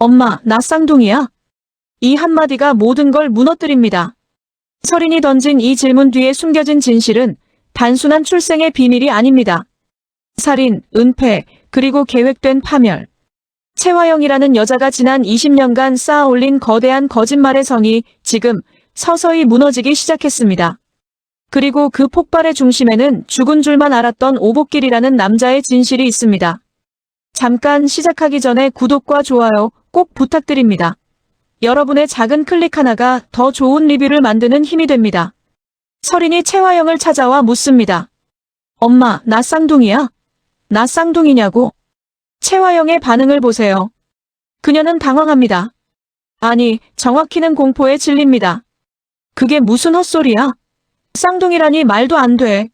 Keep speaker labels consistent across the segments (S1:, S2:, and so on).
S1: 엄마, 나 쌍둥이야? 이 한마디가 모든 걸 무너뜨립니다. 서린이 던진 이 질문 뒤에 숨겨진 진실은 단순한 출생의 비밀이 아닙니다. 살인, 은폐, 그리고 계획된 파멸. 채화영이라는 여자가 지난 20년간 쌓아올린 거대한 거짓말의 성이 지금 서서히 무너지기 시작했습니다. 그리고 그 폭발의 중심에는 죽은 줄만 알았던 오복길이라는 남자의 진실이 있습니다. 잠깐 시작하기 전에 구독과 좋아요 꼭 부탁드립니다. 여러분의 작은 클릭 하나가 더 좋은 리뷰를 만드는 힘이 됩니다. 서린이 채화영을 찾아와 묻습니다. 엄마, 나 쌍둥이야? 나 쌍둥이냐고? 채화영의 반응을 보세요. 그녀는 당황합니다. 아니, 정확히는 공포에 질립니다. 그게 무슨 헛소리야? 쌍둥이라니 말도 안 돼.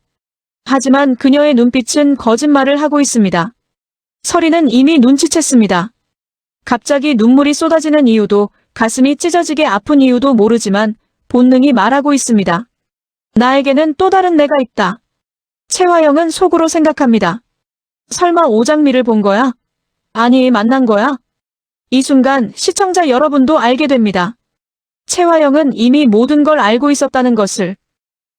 S1: 하지만 그녀의 눈빛은 거짓말을 하고 있습니다. 서린은 이미 눈치챘습니다. 갑자기 눈물이 쏟아지는 이유도, 가슴이 찢어지게 아픈 이유도 모르지만 본능이 말하고 있습니다. 나에게는 또 다른 내가 있다. 채화영은 속으로 생각합니다. 설마 오장미를 본 거야? 아니, 만난 거야? 이 순간 시청자 여러분도 알게 됩니다. 채화영은 이미 모든 걸 알고 있었다는 것을.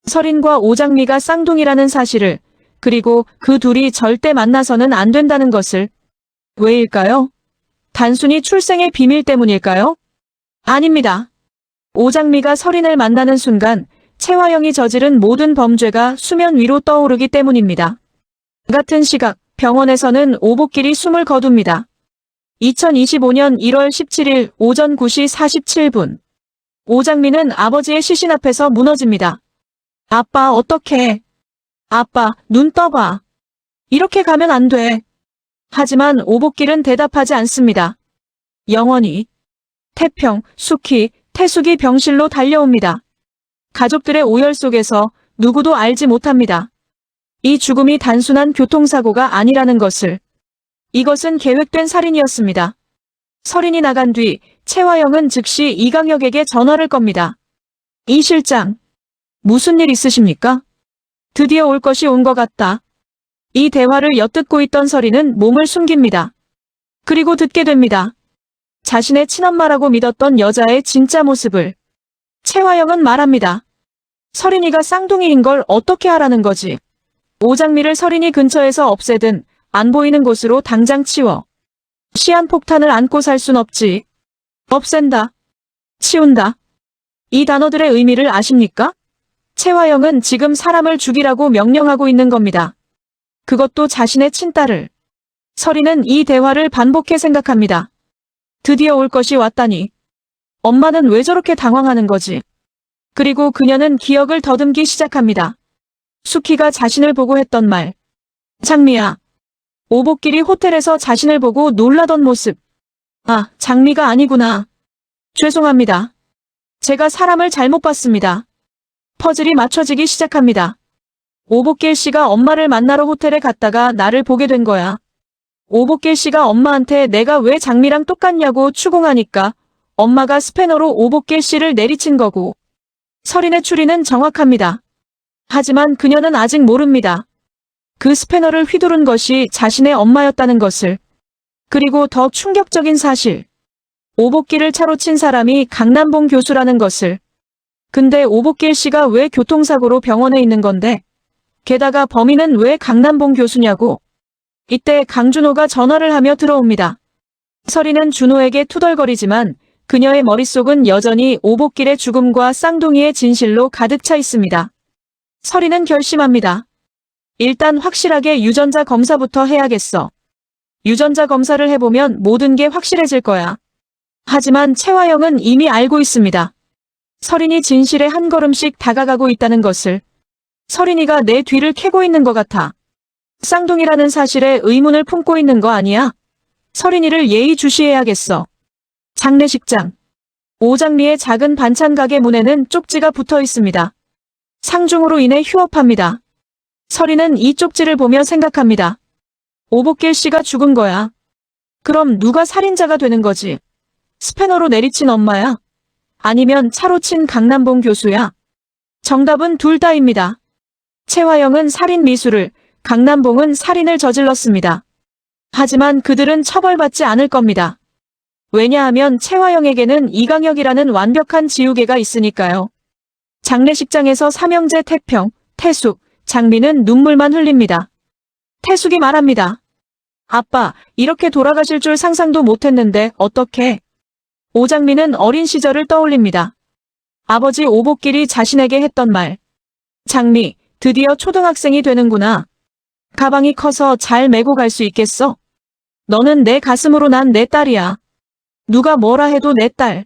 S1: 서린과 오장미가 쌍둥이라는 사실을, 그리고 그 둘이 절대 만나서는 안 된다는 것을. 왜일까요? 단순히 출생의 비밀 때문일까요? 아닙니다. 오장미가 서린을 만나는 순간 채화영이 저지른 모든 범죄가 수면 위로 떠오르기 때문입니다. 같은 시각, 병원에서는 오복길이 숨을 거둡니다. 2025년 1월 17일 오전 9시 47분. 오장미는 아버지의 시신 앞에서 무너집니다. 아빠, 어떡해. 아빠, 눈 떠봐. 이렇게 가면 안 돼. 하지만 오복길은 대답하지 않습니다. 영원히. 태평, 숙희, 태숙이 병실로 달려옵니다. 가족들의 오열 속에서 누구도 알지 못합니다. 이 죽음이 단순한 교통사고가 아니라는 것을. 이것은 계획된 살인이었습니다. 서린이 나간 뒤 채화영은 즉시 이강혁에게 전화를 겁니다. 이 실장, 무슨 일 있으십니까? 드디어 올 것이 온 것 같다. 이 대화를 엿듣고 있던 서린은 몸을 숨깁니다. 그리고 듣게 됩니다. 자신의 친엄마라고 믿었던 여자의 진짜 모습을. 채화영은 말합니다. 서린이가 쌍둥이인 걸 어떻게 하라는 거지? 오장미를 서린이 근처에서 없애든 안 보이는 곳으로 당장 치워. 시한폭탄을 안고 살 순 없지. 없앤다. 치운다. 이 단어들의 의미를 아십니까? 채화영은 지금 사람을 죽이라고 명령하고 있는 겁니다. 그것도 자신의 친딸을. 서린은 이 대화를 반복해 생각합니다. 드디어 올 것이 왔다니. 엄마는 왜 저렇게 당황하는 거지? 그리고 그녀는 기억을 더듬기 시작합니다. 숙희가 자신을 보고 했던 말. 장미야. 오복길이 호텔에서 자신을 보고 놀라던 모습. 아, 장미가 아니구나. 죄송합니다. 제가 사람을 잘못 봤습니다. 퍼즐이 맞춰지기 시작합니다. 오복길 씨가 엄마를 만나러 호텔에 갔다가 나를 보게 된 거야. 오복길 씨가 엄마한테 내가 왜 장미랑 똑같냐고 추궁하니까 엄마가 스패너로 오복길 씨를 내리친 거고. 서린의 추리는 정확합니다. 하지만 그녀는 아직 모릅니다. 그 스패너를 휘두른 것이 자신의 엄마였다는 것을. 그리고 더 충격적인 사실. 오복길을 차로 친 사람이 강남봉 교수라는 것을. 근데 오복길 씨가 왜 교통사고로 병원에 있는 건데? 게다가 범인은 왜 강남봉 교수냐고. 이때 강준호가 전화를 하며 들어옵니다. 서린은 준호에게 투덜거리지만 그녀의 머릿속은 여전히 오복길의 죽음과 쌍둥이의 진실로 가득 차 있습니다. 서린은 결심합니다. 일단 확실하게 유전자 검사부터 해야겠어. 유전자 검사를 해보면 모든 게 확실해질 거야. 하지만 채화영은 이미 알고 있습니다. 서린이 진실에 한 걸음씩 다가가고 있다는 것을. 서린이가 내 뒤를 캐고 있는 것 같아. 쌍둥이라는 사실에 의문을 품고 있는 거 아니야? 서린이를 예의주시해야겠어. 장례식장. 오장미의 작은 반찬 가게 문에는 쪽지가 붙어 있습니다. 상중으로 인해 휴업합니다. 서린은 이 쪽지를 보며 생각합니다. 오복길 씨가 죽은 거야. 그럼 누가 살인자가 되는 거지? 스패너로 내리친 엄마야? 아니면 차로 친 강남봉 교수야? 정답은 둘 다입니다. 채화영은 살인 미수를, 강남봉은 살인을 저질렀습니다. 하지만 그들은 처벌받지 않을 겁니다. 왜냐하면 최화영에게는 이강혁이라는 완벽한 지우개가 있으니까요. 장례식장에서 삼형제 태평, 태숙, 장미는 눈물만 흘립니다. 태숙이 말합니다. 아빠, 이렇게 돌아가실 줄 상상도 못했는데 어떡해? 오장미는 어린 시절을 떠올립니다. 아버지 오복길이 자신에게 했던 말. 장미, 드디어 초등학생이 되는구나. 가방이 커서 잘 메고 갈 수 있겠어? 너는 내 가슴으로 난 내 딸이야. 누가 뭐라 해도 내 딸.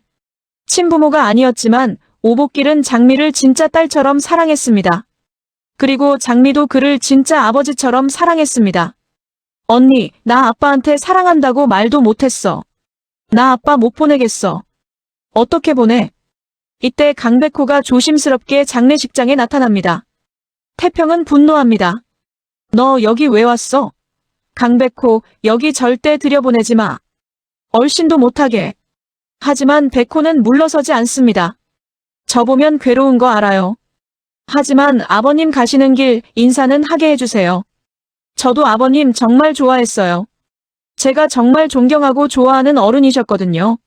S1: 친부모가 아니었지만 오복길은 장미를 진짜 딸처럼 사랑했습니다. 그리고 장미도 그를 진짜 아버지처럼 사랑했습니다. 언니, 나 아빠한테 사랑한다고 말도 못했어. 나 아빠 못 보내겠어. 어떻게 보내? 이때 강백호가 조심스럽게 장례식장에 나타납니다. 태평은 분노합니다. 너 여기 왜 왔어? 강백호, 여기 절대 들여보내지 마. 얼씬도 못하게. 하지만 백호는 물러서지 않습니다. 저 보면 괴로운 거 알아요. 하지만 아버님 가시는 길 인사는 하게 해주세요. 저도 아버님 정말 좋아했어요. 제가 정말 존경하고 좋아하는 어른이셨거든요.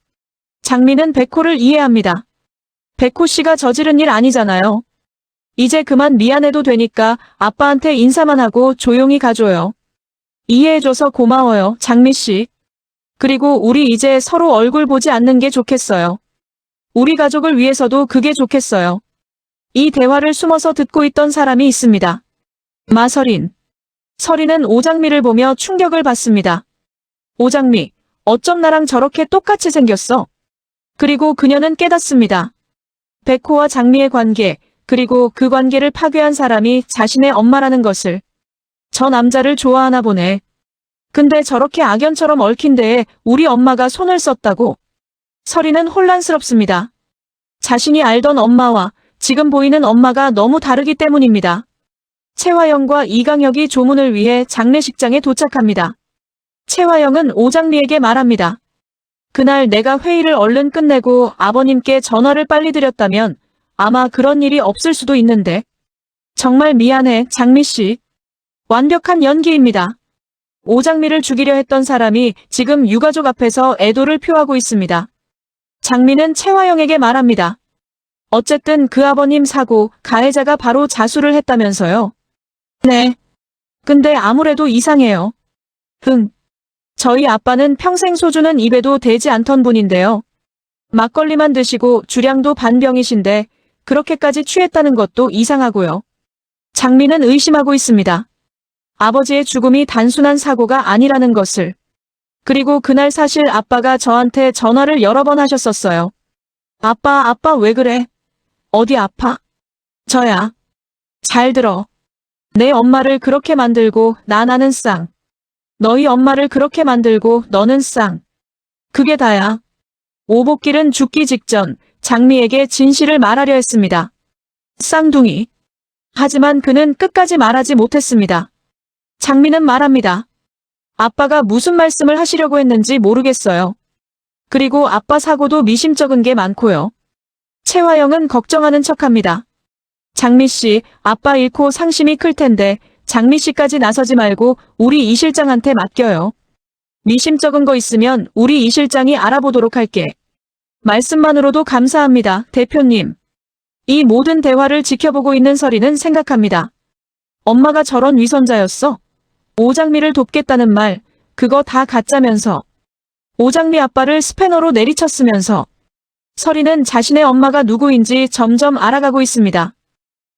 S1: 장미는 백호를 이해합니다. 백호 씨가 저지른 일 아니잖아요. 이제 그만 미안해도 되니까 아빠한테 인사만 하고 조용히 가줘요. 이해해줘서 고마워요, 장미 씨. 그리고 우리 이제 서로 얼굴 보지 않는 게 좋겠어요. 우리 가족을 위해서도 그게 좋겠어요. 이 대화를 숨어서 듣고 있던 사람이 있습니다. 마설인. 설인은 오장미를 보며 충격을 받습니다. 오장미, 어쩜 나랑 저렇게 똑같이 생겼어? 그리고 그녀는 깨닫습니다. 백호와 장미의 관계, 그리고 그 관계를 파괴한 사람이 자신의 엄마라는 것을. 저 남자를 좋아하나 보네. 근데 저렇게 악연처럼 얽힌 데에 우리 엄마가 손을 썼다고? 설이는 혼란스럽습니다. 자신이 알던 엄마와 지금 보이는 엄마가 너무 다르기 때문입니다. 최화영과 이강혁이 조문을 위해 장례식장에 도착합니다. 최화영은 오장미에게 말합니다. 그날 내가 회의를 얼른 끝내고 아버님께 전화를 빨리 드렸다면 아마 그런 일이 없을 수도 있는데. 정말 미안해, 장미씨. 완벽한 연기입니다. 오장미를 죽이려 했던 사람이 지금 유가족 앞에서 애도를 표하고 있습니다. 장미는 최화영에게 말합니다. 어쨌든 그 아버님 사고 가해자가 바로 자수를 했다면서요. 네. 근데 아무래도 이상해요. 저희 아빠는 평생 소주는 입에도 대지 않던 분인데요. 막걸리만 드시고 주량도 반병이신데 그렇게까지 취했다는 것도 이상하고요. 장미는 의심하고 있습니다. 아버지의 죽음이 단순한 사고가 아니라는 것을. 그리고 그날 사실 아빠가 저한테 전화를 여러 번 하셨었어요. 아빠 왜 그래? 어디 아파? 저야. 잘 들어. 내 엄마를 그렇게 만들고 나는 쌍. 너희 엄마를 그렇게 만들고 너는 쌍. 그게 다야. 오복길은 죽기 직전 장미에게 진실을 말하려 했습니다. 쌍둥이. 하지만 그는 끝까지 말하지 못했습니다. 장미는 말합니다. 아빠가 무슨 말씀을 하시려고 했는지 모르겠어요. 그리고 아빠 사고도 미심쩍은 게 많고요. 최화영은 걱정하는 척합니다. 장미씨, 아빠 잃고 상심이 클 텐데 장미씨까지 나서지 말고 우리 이 실장한테 맡겨요. 미심쩍은 거 있으면 우리 이 실장이 알아보도록 할게. 말씀만으로도 감사합니다, 대표님. 이 모든 대화를 지켜보고 있는 설이는 생각합니다. 엄마가 저런 위선자였어? 오장미를 돕겠다는 말, 그거 다 가짜면서. 오장미 아빠를 스패너로 내리쳤으면서. 설이는 자신의 엄마가 누구인지 점점 알아가고 있습니다.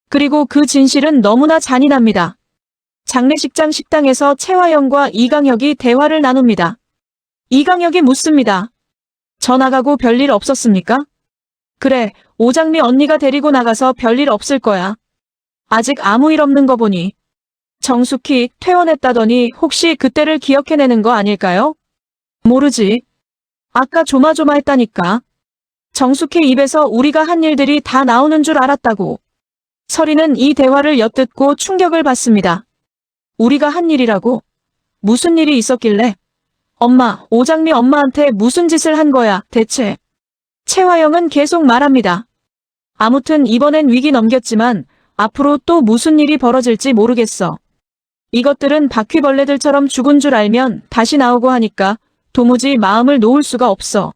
S1: 그리고 그 진실은 너무나 잔인합니다. 장례식장 식당에서 최화영과 이강혁이 대화를 나눕니다. 이강혁이 묻습니다. 저 나가고 별일 없었습니까? 그래, 오장미 언니가 데리고 나가서 별일 없을 거야. 아직 아무 일 없는 거 보니. 정숙희 퇴원했다더니 혹시 그때를 기억해내는 거 아닐까요? 모르지. 아까 조마조마했다니까. 정숙희 입에서 우리가 한 일들이 다 나오는 줄 알았다고. 설이는 이 대화를 엿듣고 충격을 받습니다. 우리가 한 일이라고? 무슨 일이 있었길래? 엄마, 오장미 엄마한테 무슨 짓을 한 거야, 대체? 최화영은 계속 말합니다. 아무튼 이번엔 위기 넘겼지만 앞으로 또 무슨 일이 벌어질지 모르겠어. 이것들은 바퀴벌레들처럼 죽은 줄 알면 다시 나오고 하니까 도무지 마음을 놓을 수가 없어.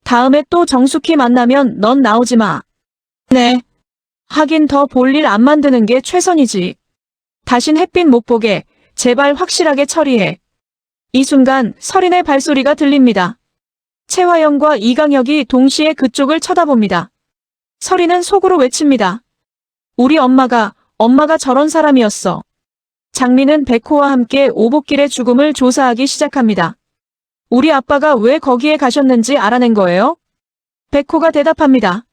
S1: 다음에 또 정숙히 만나면 넌 나오지 마. 네. 하긴 더 볼 일 안 만드는 게 최선이지. 다신 햇빛 못 보게 제발 확실하게 처리해. 이 순간 설인의 발소리가 들립니다. 채화영과 이강혁이 동시에 그쪽을 쳐다봅니다. 설인은 속으로 외칩니다. 우리 엄마가 저런 사람이었어. 장미는 백호와 함께 오복길의 죽음을 조사하기 시작합니다. 우리 아빠가 왜 거기에 가셨는지 알아낸 거예요? 백호가 대답합니다.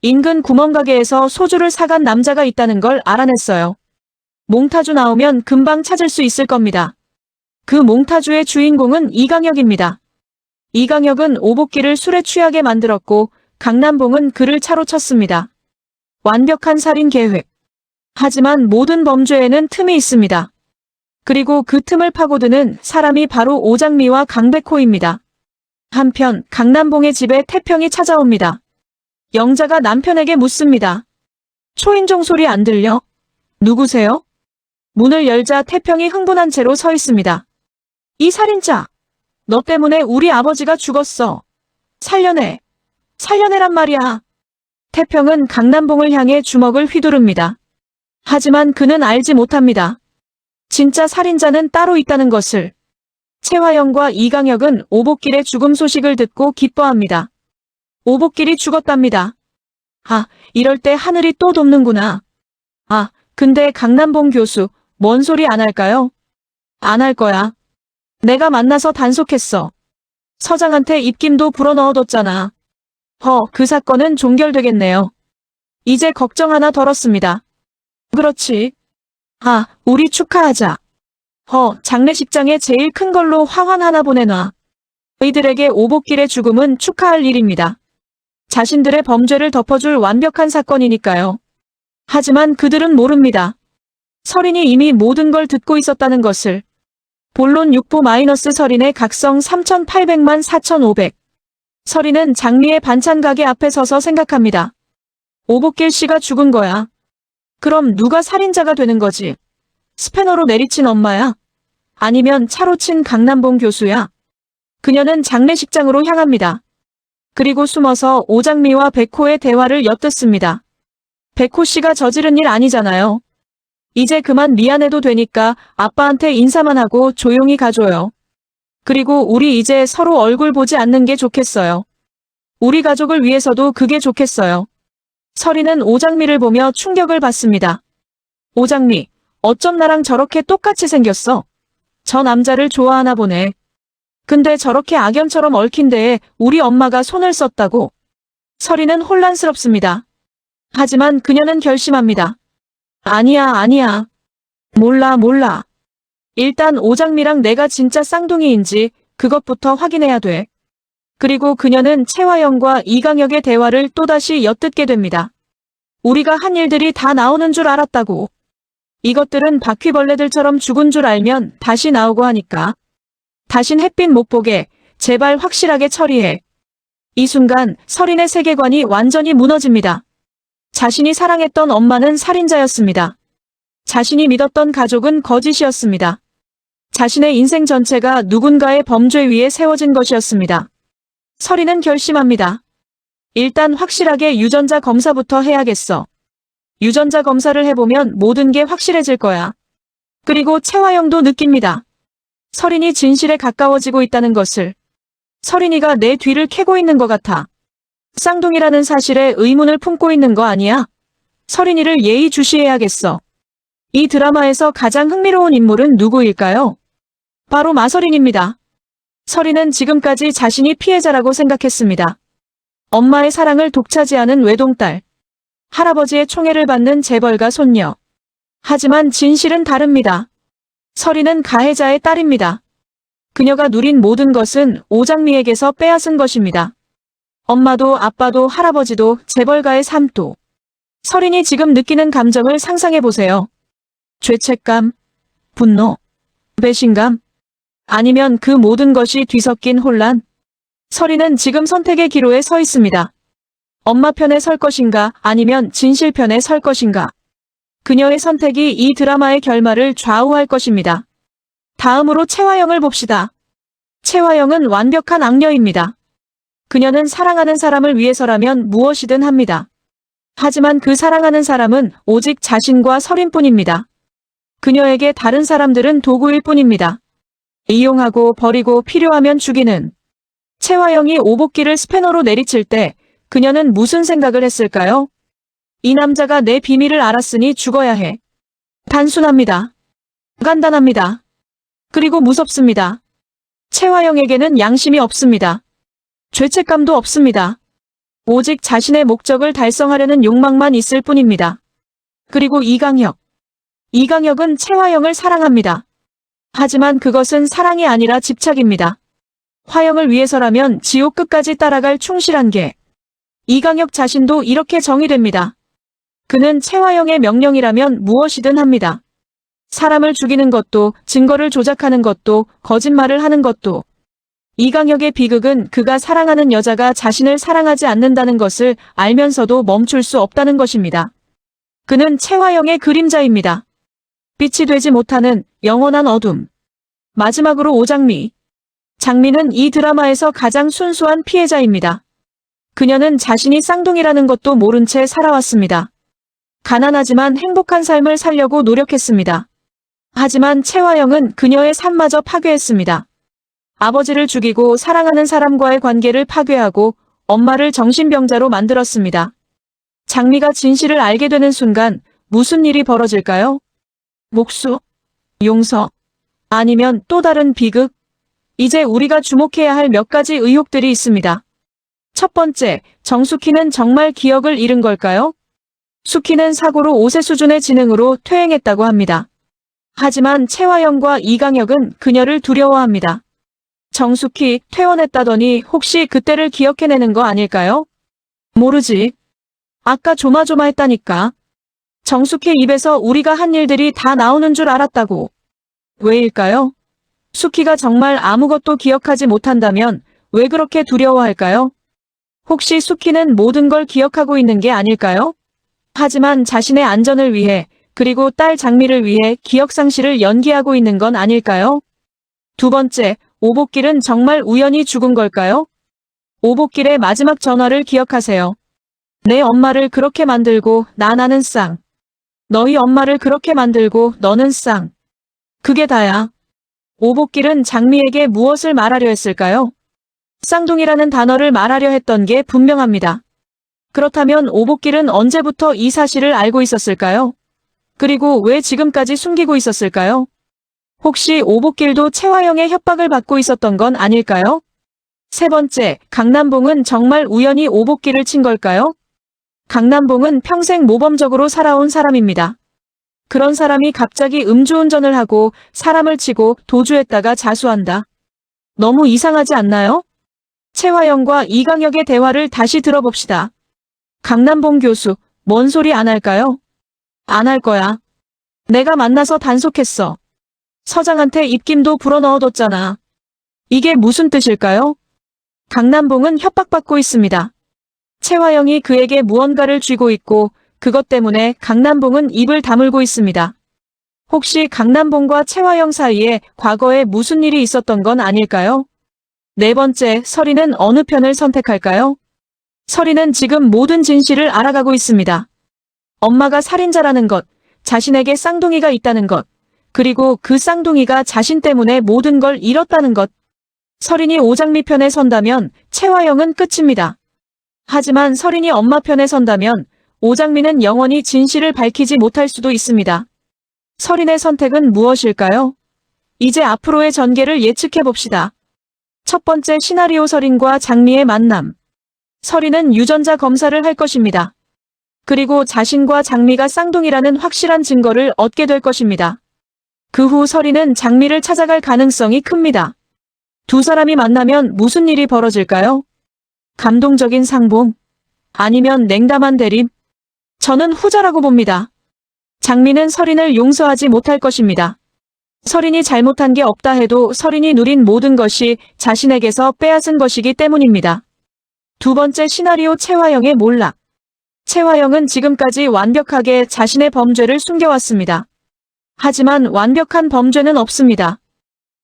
S1: 인근 구멍가게에서 소주를 사간 남자가 있다는 걸 알아냈어요. 몽타주 나오면 금방 찾을 수 있을 겁니다. 그 몽타주의 주인공은 이강혁입니다. 이강혁은 오복길을 술에 취하게 만들었고 강남봉은 그를 차로 쳤습니다. 완벽한 살인 계획. 하지만 모든 범죄에는 틈이 있습니다. 그리고 그 틈을 파고드는 사람이 바로 오장미와 강백호입니다. 한편 강남봉의 집에 태평이 찾아옵니다. 영자가 남편에게 묻습니다. 초인종 소리 안 들려? 누구세요? 문을 열자 태평이 흥분한 채로 서 있습니다. 이 살인자! 너 때문에 우리 아버지가 죽었어. 살려내. 살려내란 말이야. 태평은 강남봉을 향해 주먹을 휘두릅니다. 하지만 그는 알지 못합니다. 진짜 살인자는 따로 있다는 것을. 채화영과 이강혁은 오복길의 죽음 소식을 듣고 기뻐합니다. 오복길이 죽었답니다. 아, 이럴 때 하늘이 또 돕는구나. 아, 근데 강남봉 교수, 뭔 소리 안 할까요? 안 할 거야. 내가 만나서 단속했어. 서장한테 입김도 불어넣어뒀잖아. 그 사건은 종결되겠네요. 이제 걱정 하나 덜었습니다. 그렇지. 아, 우리 축하하자. 장례식장에 제일 큰 걸로 화환 하나 보내놔. 의들에게 오복길의 죽음은 축하할 일입니다. 자신들의 범죄를 덮어줄 완벽한 사건이니까요. 하지만 그들은 모릅니다. 설인이 이미 모든 걸 듣고 있었다는 것을. 본론 6부 마이너스 설인의 각성 3,800만 4,500. 설인은 장미의 반찬 가게 앞에 서서 생각합니다. 오복길 씨가 죽은 거야. 그럼 누가 살인자가 되는 거지? 스패너로 내리친 엄마야? 아니면 차로 친 강남봉 교수야? 그녀는 장례식장으로 향합니다. 그리고 숨어서 오장미와 백호의 대화를 엿듣습니다. 백호 씨가 저지른 일 아니잖아요. 이제 그만 미안해도 되니까 아빠한테 인사만 하고 조용히 가줘요. 그리고 우리 이제 서로 얼굴 보지 않는 게 좋겠어요. 우리 가족을 위해서도 그게 좋겠어요. 설인은 오장미를 보며 충격을 받습니다. 오장미, 어쩜 나랑 저렇게 똑같이 생겼어? 저 남자를 좋아하나 보네. 근데 저렇게 악연처럼 얽힌 데에 우리 엄마가 손을 썼다고? 설인은 혼란스럽습니다. 하지만 그녀는 결심합니다. 아니야. 몰라. 일단 오장미랑 내가 진짜 쌍둥이인지 그것부터 확인해야 돼. 그리고 그녀는 채화영과 이강혁의 대화를 또다시 엿듣게 됩니다. 우리가 한 일들이 다 나오는 줄 알았다고. 이것들은 바퀴벌레들처럼 죽은 줄 알면 다시 나오고 하니까. 다신 햇빛 못 보게 제발 확실하게 처리해. 이 순간 설인의 세계관이 완전히 무너집니다. 자신이 사랑했던 엄마는 살인자였습니다. 자신이 믿었던 가족은 거짓이었습니다. 자신의 인생 전체가 누군가의 범죄 위에 세워진 것이었습니다. 설인은 결심합니다. 일단 확실하게 유전자 검사부터 해야겠어. 유전자 검사를 해보면 모든 게 확실해질 거야. 그리고 채화영도 느낍니다. 설인이 진실에 가까워지고 있다는 것을. 설인이가 내 뒤를 캐고 있는 것 같아. 쌍둥이라는 사실에 의문을 품고 있는 거 아니야? 설인이를 예의주시해야겠어. 이 드라마에서 가장 흥미로운 인물은 누구일까요? 바로 마설인입니다. 설인은 지금까지 자신이 피해자라고 생각했습니다. 엄마의 사랑을 독차지하는 외동딸. 할아버지의 총애를 받는 재벌가 손녀. 하지만 진실은 다릅니다. 설인은 가해자의 딸입니다. 그녀가 누린 모든 것은 오장미에게서 빼앗은 것입니다. 엄마도 아빠도 할아버지도 재벌가의 삶도. 설인이 지금 느끼는 감정을 상상해보세요. 죄책감, 분노, 배신감, 아니면 그 모든 것이 뒤섞인 혼란. 설인은 지금 선택의 기로에 서 있습니다. 엄마 편에 설 것인가 아니면 진실 편에 설 것인가. 그녀의 선택이 이 드라마의 결말을 좌우할 것입니다. 다음으로 채화영을 봅시다. 최화영은 완벽한 악녀입니다. 그녀는 사랑하는 사람을 위해서라면 무엇이든 합니다. 하지만 그 사랑하는 사람은 오직 자신과 설인뿐입니다. 그녀에게 다른 사람들은 도구일 뿐입니다. 이용하고 버리고 필요하면 죽이는. 최화영이 오복기를 스패너로 내리칠 때 그녀는 무슨 생각을 했을까요? 이 남자가 내 비밀을 알았으니 죽어야 해. 단순합니다. 간단합니다. 그리고 무섭습니다. 최화영에게는 양심이 없습니다. 죄책감도 없습니다. 오직 자신의 목적을 달성하려는 욕망만 있을 뿐입니다. 그리고 이강혁. 이강혁은 최화영을 사랑합니다. 하지만 그것은 사랑이 아니라 집착입니다. 화영을 위해서라면 지옥 끝까지 따라갈 충실한 개. 이강혁 자신도 이렇게 정의됩니다. 그는 최화영의 명령이라면 무엇이든 합니다. 사람을 죽이는 것도, 증거를 조작하는 것도, 거짓말을 하는 것도. 이강혁의 비극은 그가 사랑하는 여자가 자신을 사랑하지 않는다는 것을 알면서도 멈출 수 없다는 것입니다. 그는 최화영의 그림자입니다. 빛이 되지 못하는 영원한 어둠. 마지막으로 오장미. 장미는 이 드라마에서 가장 순수한 피해자입니다. 그녀는 자신이 쌍둥이라는 것도 모른 채 살아왔습니다. 가난하지만 행복한 삶을 살려고 노력했습니다. 하지만 최화영은 그녀의 삶마저 파괴했습니다. 아버지를 죽이고 사랑하는 사람과의 관계를 파괴하고 엄마를 정신병자로 만들었습니다. 장미가 진실을 알게 되는 순간 무슨 일이 벌어질까요? 목수? 용서? 아니면 또 다른 비극? 이제 우리가 주목해야 할 몇 가지 의혹들이 있습니다. 첫 번째, 정숙희는 정말 기억을 잃은 걸까요? 숙희는 사고로 5세 수준의 지능으로 퇴행했다고 합니다. 하지만 최화영과 이강혁은 그녀를 두려워합니다. 정숙희 퇴원했다더니 혹시 그때를 기억해내는 거 아닐까요? 모르지. 아까 조마조마했다니까. 정숙희 입에서 우리가 한 일들이 다 나오는 줄 알았다고. 왜일까요? 숙희가 정말 아무것도 기억하지 못한다면 왜 그렇게 두려워할까요? 혹시 숙희는 모든 걸 기억하고 있는 게 아닐까요? 하지만 자신의 안전을 위해 그리고 딸 장미를 위해 기억상실을 연기하고 있는 건 아닐까요? 두 번째, 오복길은 정말 우연히 죽은 걸까요? 오복길의 마지막 전화를 기억하세요. 내 엄마를 그렇게 만들고 나는 쌍. 너희 엄마를 그렇게 만들고 너는 쌍. 그게 다야. 오복길은 장미에게 무엇을 말하려 했을까요? 쌍둥이라는 단어를 말하려 했던 게 분명합니다. 그렇다면 오복길은 언제부터 이 사실을 알고 있었을까요? 그리고 왜 지금까지 숨기고 있었을까요? 혹시 오복길도 최화영의 협박을 받고 있었던 건 아닐까요? 세 번째, 강남봉은 정말 우연히 오복길을 친 걸까요? 강남봉은 평생 모범적으로 살아온 사람입니다. 그런 사람이 갑자기 음주운전을 하고 사람을 치고 도주했다가 자수한다. 너무 이상하지 않나요? 최화영과 이강혁의 대화를 다시 들어봅시다. 강남봉 교수, 뭔 소리 안 할까요? 안 할 거야. 내가 만나서 단속했어. 서장한테 입김도 불어넣어뒀잖아. 이게 무슨 뜻일까요? 강남봉은 협박받고 있습니다. 최화영이 그에게 무언가를 쥐고 있고 그것 때문에 강남봉은 입을 다물고 있습니다. 혹시 강남봉과 최화영 사이에 과거에 무슨 일이 있었던 건 아닐까요? 네 번째, 설이는 어느 편을 선택할까요? 설이는 지금 모든 진실을 알아가고 있습니다. 엄마가 살인자라는 것, 자신에게 쌍둥이가 있다는 것, 그리고 그 쌍둥이가 자신 때문에 모든 걸 잃었다는 것. 설인이 오장미 편에 선다면 최화영은 끝입니다. 하지만 설인이 엄마 편에 선다면 오장미는 영원히 진실을 밝히지 못할 수도 있습니다. 설인의 선택은 무엇일까요? 이제 앞으로의 전개를 예측해봅시다. 첫 번째 시나리오 설인과 장미의 만남. 설인은 유전자 검사를 할 것입니다. 그리고 자신과 장미가 쌍둥이라는 확실한 증거를 얻게 될 것입니다. 그 후 설인은 장미를 찾아갈 가능성이 큽니다. 두 사람이 만나면 무슨 일이 벌어질까요? 감동적인 상봉? 아니면 냉담한 대립? 저는 후자라고 봅니다. 장미는 설인을 용서하지 못할 것입니다. 설인이 잘못한 게 없다 해도 설인이 누린 모든 것이 자신에게서 빼앗은 것이기 때문입니다. 두 번째 시나리오 최화영의 몰락. 최화영은 지금까지 완벽하게 자신의 범죄를 숨겨왔습니다. 하지만 완벽한 범죄는 없습니다.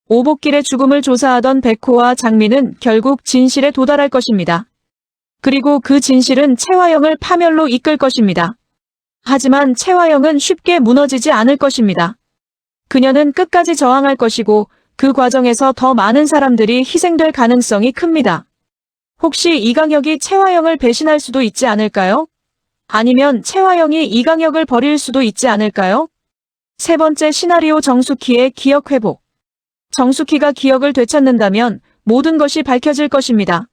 S1: 오복길의 죽음을 조사하던 백호와 장미는 결국 진실에 도달할 것입니다. 그리고 그 진실은 채화영을 파멸로 이끌 것입니다. 하지만 채화영은 쉽게 무너지지 않을 것입니다. 그녀는 끝까지 저항할 것이고 그 과정에서 더 많은 사람들이 희생될 가능성이 큽니다. 혹시 이강혁이 채화영을 배신할 수도 있지 않을까요? 아니면 채화영이 이강혁을 버릴 수도 있지 않을까요? 세 번째 시나리오 정숙희의 기억 회복. 정숙희가 기억을 되찾는다면 모든 것이 밝혀질 것입니다.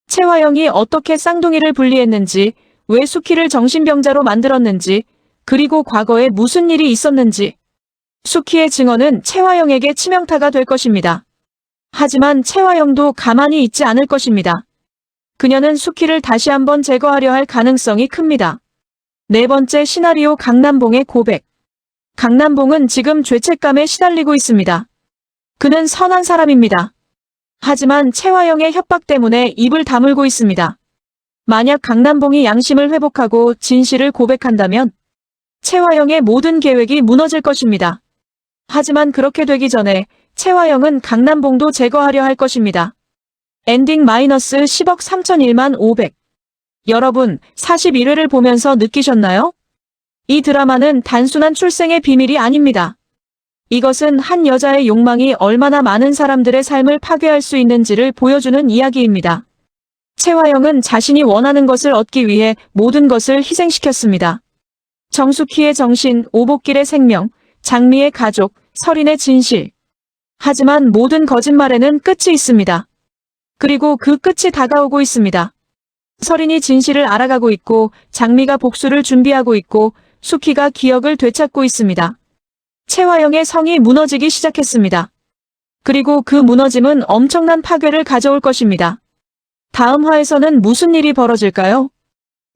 S1: 채화영이 어떻게 쌍둥이를 분리했는지, 왜 숙희를 정신병자로 만들었는지, 그리고 과거에 무슨 일이 있었는지. 숙희의 증언은 채화영에게 치명타가 될 것입니다. 하지만 채화영도 가만히 있지 않을 것입니다. 그녀는 숙희를 다시 한번 제거하려 할 가능성이 큽니다. 네 번째 시나리오 강남봉의 고백. 강남봉은 지금 죄책감에 시달리고 있습니다. 그는 선한 사람입니다. 하지만 채화영의 협박 때문에 입을 다물고 있습니다. 만약 강남봉이 양심을 회복하고 진실을 고백한다면 채화영의 모든 계획이 무너질 것입니다. 하지만 그렇게 되기 전에 채화영은 강남봉도 제거하려 할 것입니다. 엔딩 마이너스 10억 3001만 500. 여러분, 41회를 보면서 느끼셨나요? 이 드라마는 단순한 출생의 비밀이 아닙니다. 이것은 한 여자의 욕망이 얼마나 많은 사람들의 삶을 파괴할 수 있는지를 보여주는 이야기입니다. 채화영은 자신이 원하는 것을 얻기 위해 모든 것을 희생시켰습니다. 정숙희의 정신, 오복길의 생명, 장미의 가족, 설인의 진실. 하지만 모든 거짓말에는 끝이 있습니다. 그리고 그 끝이 다가오고 있습니다. 설인이 진실을 알아가고 있고 장미가 복수를 준비하고 있고 숙희가 기억을 되찾고 있습니다. 채화영의 성이 무너지기 시작했습니다. 그리고 그 무너짐은 엄청난 파괴를 가져올 것입니다. 다음 화에서는 무슨 일이 벌어질까요?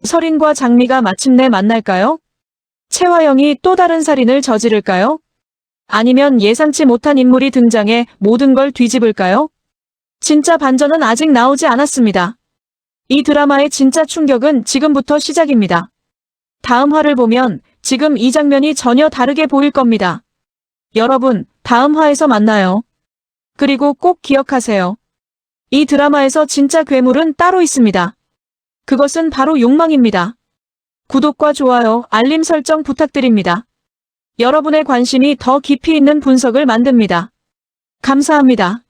S1: 설인과 장미가 마침내 만날까요? 채화영이 또 다른 살인을 저지를까요? 아니면 예상치 못한 인물이 등장해 모든 걸 뒤집을까요? 진짜 반전은 아직 나오지 않았습니다. 이 드라마의 진짜 충격은 지금부터 시작입니다. 다음 화를 보면 지금 이 장면이 전혀 다르게 보일 겁니다. 여러분, 다음 화에서 만나요. 그리고 꼭 기억하세요. 이 드라마에서 진짜 괴물은 따로 있습니다. 그것은 바로 욕망입니다. 구독과 좋아요, 알림 설정 부탁드립니다. 여러분의 관심이 더 깊이 있는 분석을 만듭니다. 감사합니다.